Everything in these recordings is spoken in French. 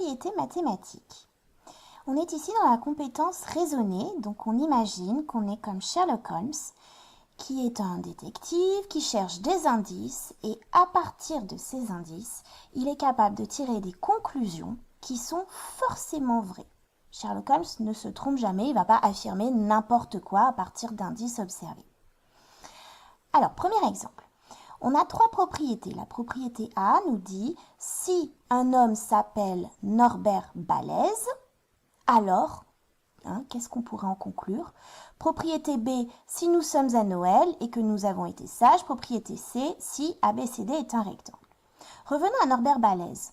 propriétés mathématiques. On est ici dans la compétence raisonnée, donc on imagine qu'on est comme Sherlock Holmes, qui est un détective qui cherche des indices et à partir de ces indices, il est capable de tirer des conclusions qui sont forcément vraies. Sherlock Holmes ne se trompe jamais, il ne va pas affirmer n'importe quoi à partir d'indices observés. Alors, premier exemple. On a 3 propriétés. La propriété A nous dit si un homme s'appelle Norbert Balèze, alors, qu'est-ce qu'on pourrait en conclure? Propriété B, si nous sommes à Noël et que nous avons été sages. Propriété C, si ABCD est un rectangle. Revenons à Norbert Balèze.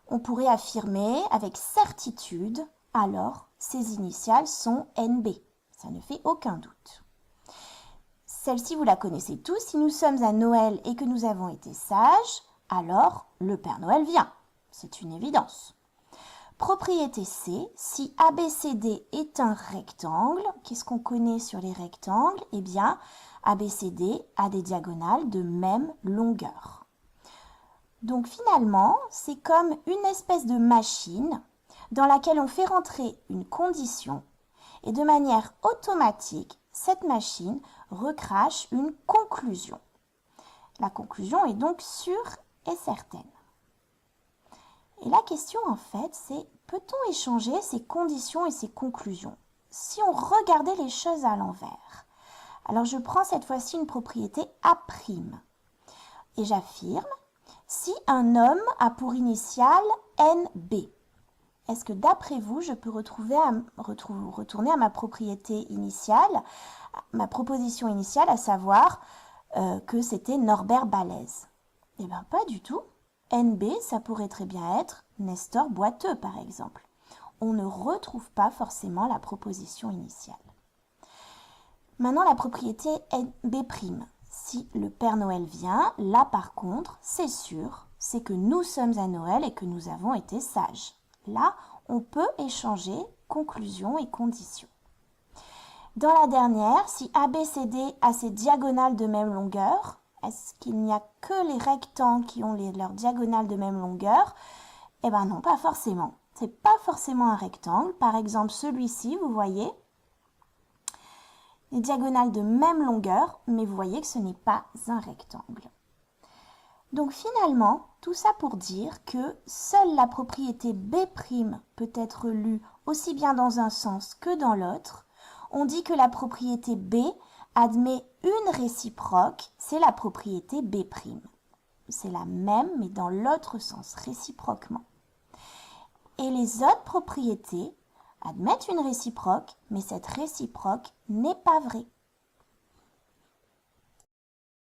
On pourrait affirmer avec certitude, alors, ses initiales sont NB. Ça ne fait aucun doute. Celle-ci, vous la connaissez tous. Si nous sommes à Noël et que nous avons été sages, alors le Père Noël vient. C'est une évidence. Propriété C, si ABCD est un rectangle, qu'est-ce qu'on connaît sur les rectangles? Eh bien, ABCD a des diagonales de même longueur. Donc finalement, c'est comme une espèce de machine dans laquelle on fait rentrer une condition et de manière automatique, cette machine recrache une conclusion. La conclusion est donc sûre et certaine. Et la question en fait, c'est peut-on échanger ces conditions et ces conclusions si on regardait les choses à l'envers? Alors je prends cette fois-ci une propriété A' et j'affirme si un homme a pour initiale NB. Est-ce que d'après vous, je peux retourner à ma propriété initiale, ma proposition initiale, à savoir que c'était Norbert Balèze? Eh bien, pas du tout. NB, ça pourrait très bien être Nestor Boiteux, par exemple. On ne retrouve pas forcément la proposition initiale. Maintenant, la propriété NB'. Si le Père Noël vient, là par contre, c'est sûr, c'est que nous sommes à Noël et que nous avons été sages. Là, on peut échanger conclusions et conditions. Dans la dernière, si ABCD a ses diagonales de même longueur, est-ce qu'il n'y a que les rectangles qui ont leurs diagonales de même longueur? Eh bien non, pas forcément. C'est pas forcément un rectangle. Par exemple, celui-ci, vous voyez, les diagonales de même longueur, mais vous voyez que ce n'est pas un rectangle. Donc finalement, tout ça pour dire que seule la propriété B' peut être lue aussi bien dans un sens que dans l'autre. On dit que la propriété B admet une réciproque, c'est la propriété B'. C'est la même, mais dans l'autre sens, réciproquement. Et les autres propriétés admettent une réciproque, mais cette réciproque n'est pas vraie.